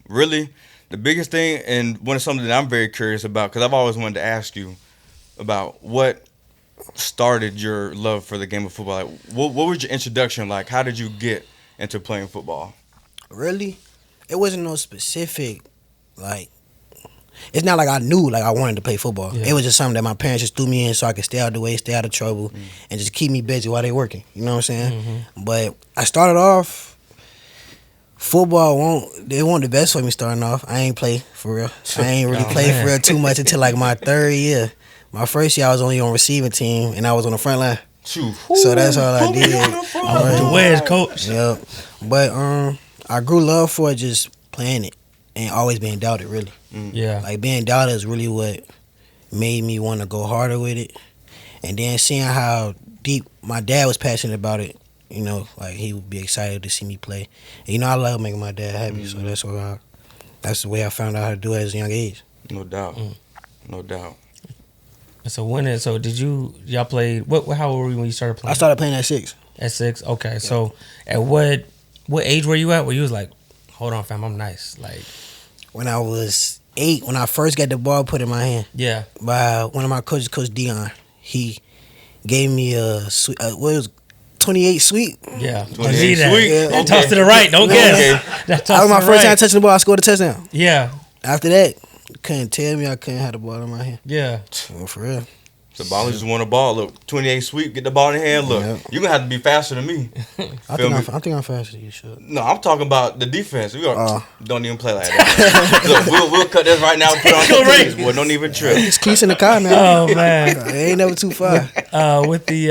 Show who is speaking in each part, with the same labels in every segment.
Speaker 1: really, the biggest thing, and one of something that I'm very curious about, because I've always wanted to ask you about what started your love for the game of football. Like, what was your introduction like? How did you get into playing football?
Speaker 2: Really, it wasn't no specific like. It's not like I knew like I wanted to play football.
Speaker 3: Yeah.
Speaker 2: It was just something that my parents just threw me in so I could stay out of the way, stay out of trouble, and just keep me busy while they working. You know what I'm saying? But I started off football. They weren't the best for me starting off. I ain't play for real. I ain't really played for real too much until like my third year. My first year I was only on receiving team and I was on the front line.
Speaker 1: Shoot.
Speaker 2: So that's all I did.
Speaker 3: Where's coach?
Speaker 2: Yep. But I grew love for it just playing it and always being doubted really.
Speaker 3: Yeah.
Speaker 2: Like being doubted is really what made me want to go harder with it. And then seeing how deep my dad was passionate about it, you know, like he would be excited to see me play. And, you know, I love making my dad happy, so that's the way I found out how to do it at a young age.
Speaker 1: No doubt. No doubt.
Speaker 3: So did y'all played how old were you when you started playing?
Speaker 2: I started playing at 6.
Speaker 3: At 6? Okay. Yeah. So at what age were you at where you was like, hold on fam, I'm nice? Like
Speaker 2: when I was 8, when I first got the ball put in my hand.
Speaker 3: Yeah.
Speaker 2: By one of my coaches, Coach Dion. He gave me a sweet, what it was 28 sweet.
Speaker 3: Yeah.
Speaker 1: 28 sweet.
Speaker 2: Yeah.
Speaker 3: Don't toss to the right. Don't guess.
Speaker 2: That was my first time touching the ball. I scored a touchdown.
Speaker 3: Yeah.
Speaker 2: After that, couldn't tell me I couldn't have the ball in my hand.
Speaker 3: Yeah.
Speaker 2: Well, for real.
Speaker 1: The ball just want a ball. Look, 28 sweep, get the ball in the hand. Look, you're going to have to be faster than me.
Speaker 2: I think I'm faster than you, should.
Speaker 1: No, I'm talking about the defense. Don't even play like that. Look, we'll cut this right now and put on some cleats, boy. Don't even trip.
Speaker 2: It's cleats in the car now.
Speaker 3: Oh, man.
Speaker 2: It ain't never too far.
Speaker 3: With the...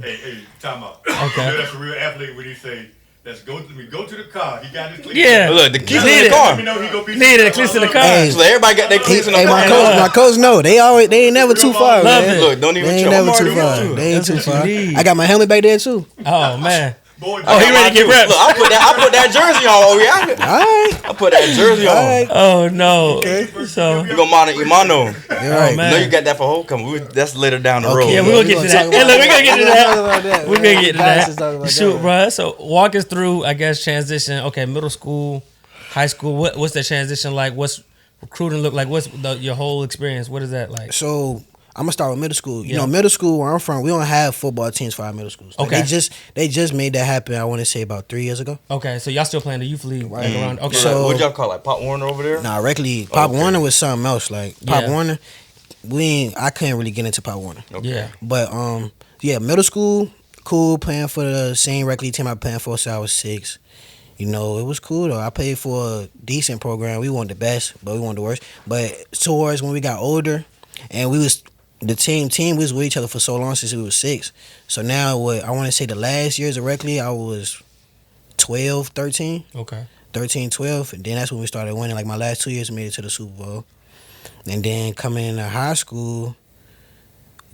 Speaker 4: Hey, time out.
Speaker 3: Okay.
Speaker 4: You know that's a real athlete when he say, let's go to the car. He got his cleats.
Speaker 3: Yeah.
Speaker 1: Look, the cleats in the car.
Speaker 4: Let me know he gonna be
Speaker 3: Needed the cleats in the car.
Speaker 2: Hey,
Speaker 1: So everybody got their cleats in the
Speaker 2: Hey,
Speaker 1: car.
Speaker 2: my coach know. They ain't never too far,
Speaker 3: Love
Speaker 2: man.
Speaker 3: it.
Speaker 1: Look, don't even
Speaker 2: They ain't
Speaker 1: trip.
Speaker 2: never too far. They ain't
Speaker 3: That's
Speaker 2: too
Speaker 3: what you
Speaker 2: far.
Speaker 3: need.
Speaker 2: I got my helmet back there too.
Speaker 3: Oh, man.
Speaker 4: Boy,
Speaker 3: Oh, he ready to get reps.
Speaker 1: Look, I put that jersey on. Oh, yeah.
Speaker 2: All right.
Speaker 1: I put that jersey on.
Speaker 2: All right.
Speaker 3: Oh, no. So...
Speaker 1: We're going to monitor Imano.
Speaker 2: Right.
Speaker 3: man.
Speaker 1: No, you got that for homecoming. That's later down the road.
Speaker 3: Yeah, we're going to get to that. Hey, look, we're going to get to that. We're going to get to
Speaker 2: Talk
Speaker 3: that.
Speaker 2: about
Speaker 3: Shoot,
Speaker 2: that.
Speaker 3: bro. So walk us through, I guess, transition. Okay, middle school, high school. What's that transition like? What's recruiting look like? What's your whole experience? What is that like?
Speaker 2: So I'm gonna start with middle school. You
Speaker 3: Yeah.
Speaker 2: know, middle school where I'm from, we don't have football teams for our middle schools. Like,
Speaker 3: Okay.
Speaker 2: they just made that happen. I want to say about 3 years ago.
Speaker 3: Okay, so y'all still playing the youth league
Speaker 2: Right.
Speaker 3: around? Okay,
Speaker 2: So-
Speaker 1: What y'all call it? Like Pop Warner over there?
Speaker 2: Nah, regularly Pop
Speaker 1: Okay.
Speaker 2: Warner was something else. Like Pop
Speaker 3: Yeah.
Speaker 2: Warner, I couldn't really get into Pop Warner.
Speaker 1: Okay.
Speaker 3: yeah,
Speaker 2: But yeah, middle school, cool playing for the same regular team I playing for since I was 6. You know, it was cool though. I played for a decent program. We weren't the best, but we weren't the worst. But towards when we got older, and we was the team we was with each other for so long since we was 6. So now what I want to say the last years directly, I was 12, 13.
Speaker 3: okay,
Speaker 2: 13, 12, and then that's when we started winning. Like my last 2 years, we made it to the Super Bowl. And then coming into high school,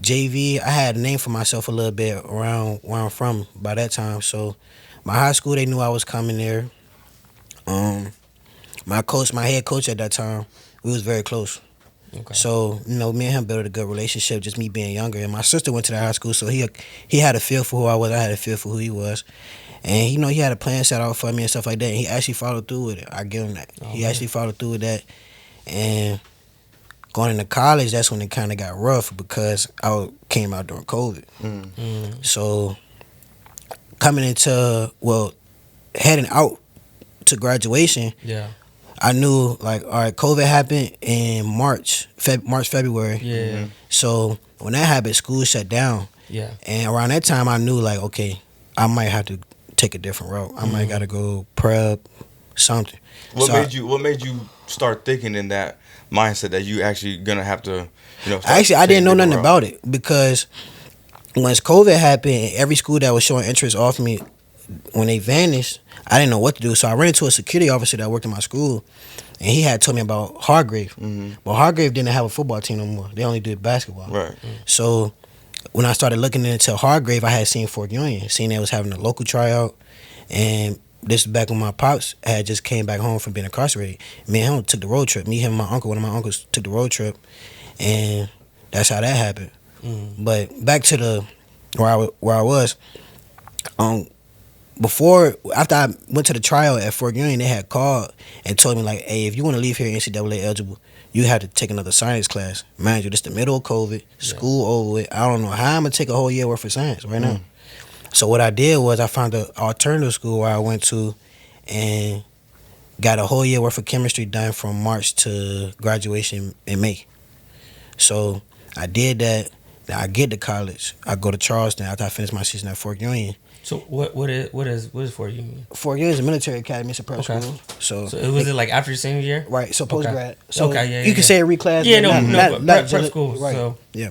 Speaker 2: JV, I had a name for myself a little bit around where I'm from by that time. So my high school, they knew I was coming there. My head coach at that time, we was very close.
Speaker 3: okay.
Speaker 2: So, you know, me and him built a good relationship, just me being younger. And my sister went to that high school, so he had a feel for who I was. I had a feel for who he was. And, you know, he had a plan set out for me and stuff like that. And he actually followed through with it. I give him that. He actually followed through with that. And going into college, that's when it kind of got rough because I came out during COVID. So coming into, heading out to graduation,
Speaker 3: Yeah,
Speaker 2: I knew, like, all right, COVID happened in February.
Speaker 3: yeah,
Speaker 2: So when that happened, school shut down.
Speaker 3: yeah.
Speaker 2: And around that time, I knew, like, okay, I might have to take a different route. I might got to go prep, something.
Speaker 1: What made you start thinking in that mindset that you actually gonna have to,
Speaker 2: Actually, I didn't know nothing about it because once COVID happened, every school that was showing interest off me, when they vanished, I didn't know what to do. So I ran into a security officer that worked in my school, and he had told me about Hargrave. But Hargrave didn't have a football team no more. They only did basketball.
Speaker 1: Right.
Speaker 2: So when I started looking into Hargrave, I had seen Fort Union, seen they was having a local tryout, and this is back when my pops had just came back home from being incarcerated. Me and him took the road trip. Me, him, and my uncle, one of my uncles took the road trip, and that's how that happened. But back to where I was, after I went to the trial at Fort Union, they had called and told me like, hey, if you want to leave here NCAA eligible, you have to take another science class. Mind you, this the middle of COVID, school over with. I don't know how I'm gonna take a whole year worth of science right now. So what I did was I found an alternative school where I went to and got a whole year worth of chemistry done from March to graduation in May. So I did that. Then I get to college. I go to Charleston after I finish my season at Fort Union.
Speaker 3: So what is Fort Union?
Speaker 2: Fort Union is a military academy. It's a prep
Speaker 3: Okay.
Speaker 2: school. So
Speaker 3: So was it like after your senior year?
Speaker 2: right. So post grad. So
Speaker 3: Okay,
Speaker 2: you can say it reclass.
Speaker 3: Yeah,
Speaker 2: but
Speaker 3: but prep school.
Speaker 2: Right.
Speaker 3: So
Speaker 2: Yeah.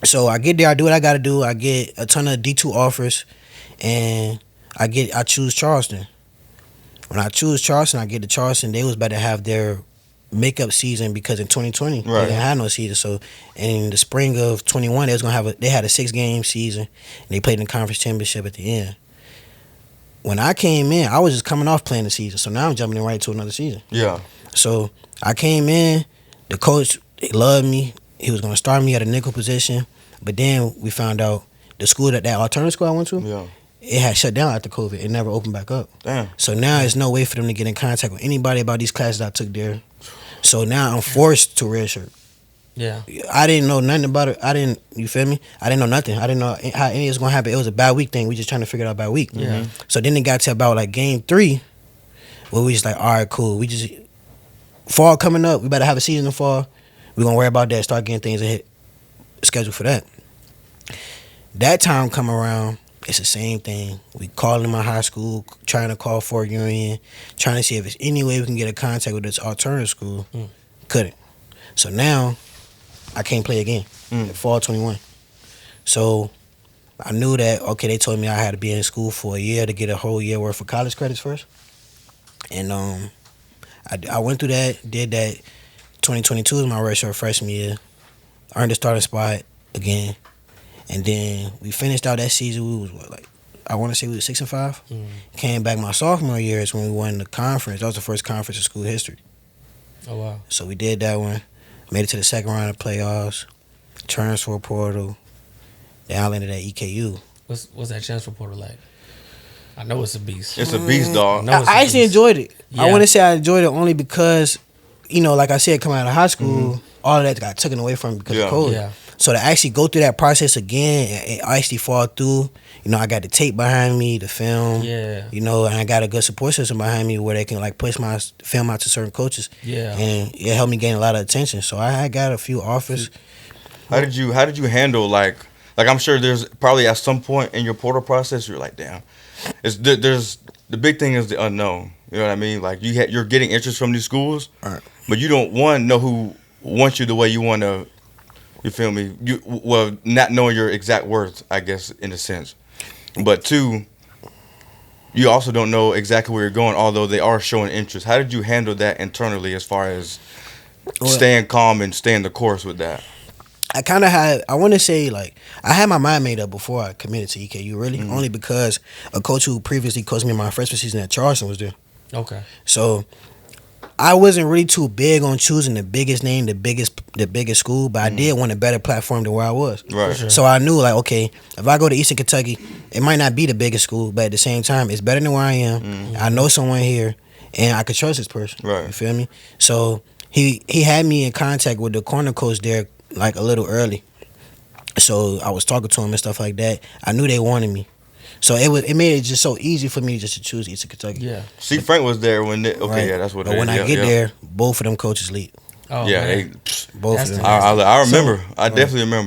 Speaker 2: So I get there, I do what I gotta do. I get a ton of D2 offers, and I choose Charleston. When I choose Charleston, I get to Charleston. They was about to have their makeup season because in 2020 they
Speaker 1: Right.
Speaker 2: didn't have no season. So in the spring of 21, they was gonna have they had a 6-game season, and they played in the conference championship at the end. When I came in, I was just coming off playing the season, so now I'm jumping in right to another season.
Speaker 1: Yeah.
Speaker 2: So I came in, the coach he loved me. He was gonna start me at a nickel position, but then we found out the school that alternative school I went to,
Speaker 1: Yeah.
Speaker 2: it had shut down after COVID. It never opened back up.
Speaker 1: Damn.
Speaker 2: So now there's no way for them to get in contact with anybody about these classes I took there. So now I'm forced to redshirt.
Speaker 3: yeah.
Speaker 2: I didn't know nothing about it. You feel me? I didn't know nothing. I didn't know how any of it was gonna happen. It was a bye week thing. We just trying to figure it out by week.
Speaker 3: Yeah.
Speaker 2: So then it got to about like game 3, where we just like, all right, cool. We just fall coming up. We better have a season in fall. We're gonna worry about that. Start getting things ahead. Schedule for that. That time come around, it's the same thing. We calling my high school, trying to call Fort Union, trying to see if there's any way we can get in contact with this alternative school. Couldn't. So now I can't play again. Fall 21. So I knew that, okay, they told me I had to be in school for a year to get a whole year worth of college credits first. And I went through that, did that. 2022 was my redshirt freshman year. Earned the starting spot again. And then we finished out that season. We was I want to say we was 6-5. Came back my sophomore year is when we won the conference. That was the first conference in school history.
Speaker 3: Oh wow.
Speaker 2: So we did that one. Made it to the second round of playoffs. Transfer portal. Then I landed at EKU.
Speaker 3: What's that transfer portal like? I know it's a beast.
Speaker 1: It's a beast, dog.
Speaker 3: No, it's a
Speaker 2: I actually
Speaker 3: beast.
Speaker 2: enjoyed it.
Speaker 3: Yeah.
Speaker 2: I want to say I enjoyed it only because, like I said, coming out of high school, all of that got taken away from me because of COVID.
Speaker 3: Yeah.
Speaker 2: So to actually go through that process again and actually fall through, I got the tape behind me, the film,
Speaker 3: Yeah.
Speaker 2: and I got a good support system behind me where they can like push my film out to certain coaches.
Speaker 3: Yeah.
Speaker 2: And it helped me gain a lot of attention. So I got a few offers.
Speaker 1: How did you handle like I'm sure there's probably at some point in your portal process you're like, damn, there's the big thing is the unknown. You know what I mean? Like you're getting interest from these schools,
Speaker 2: Right.
Speaker 1: but you don't know who wants you the way you want to. You feel me? Not knowing your exact worth, I guess, in a sense. But 2, you also don't know exactly where you're going, although they are showing interest. How did you handle that internally as far as staying calm and staying the course with that?
Speaker 2: I kind of had, I want to say, like, I had my mind made up before I committed to EKU, really, only because a coach who previously coached me in my freshman season at Charleston was there.
Speaker 3: Okay.
Speaker 2: So I wasn't really too big on choosing the biggest name, the biggest school, but I did want a better platform than where I was.
Speaker 1: Right.
Speaker 3: Sure.
Speaker 2: So I knew, like, okay, if I go to Eastern Kentucky, it might not be the biggest school, but at the same time, it's better than where I am. I know someone here, and I could trust this person.
Speaker 1: Right.
Speaker 2: You feel me? So he had me in contact with the corner coach there, like, a little early. So I was talking to him and stuff like that. I knew they wanted me. So it made it just so easy for me just to choose Eastern Kentucky.
Speaker 3: Yeah.
Speaker 1: See, Frank was there when
Speaker 2: Right.
Speaker 1: yeah, that's what
Speaker 2: But
Speaker 1: it
Speaker 2: when
Speaker 1: is.
Speaker 2: I get there, both of them coaches leave.
Speaker 3: Oh,
Speaker 1: yeah,
Speaker 3: man.
Speaker 2: Both
Speaker 3: That's
Speaker 2: of them.
Speaker 3: the-
Speaker 1: I remember. I
Speaker 2: Right.
Speaker 1: definitely remember.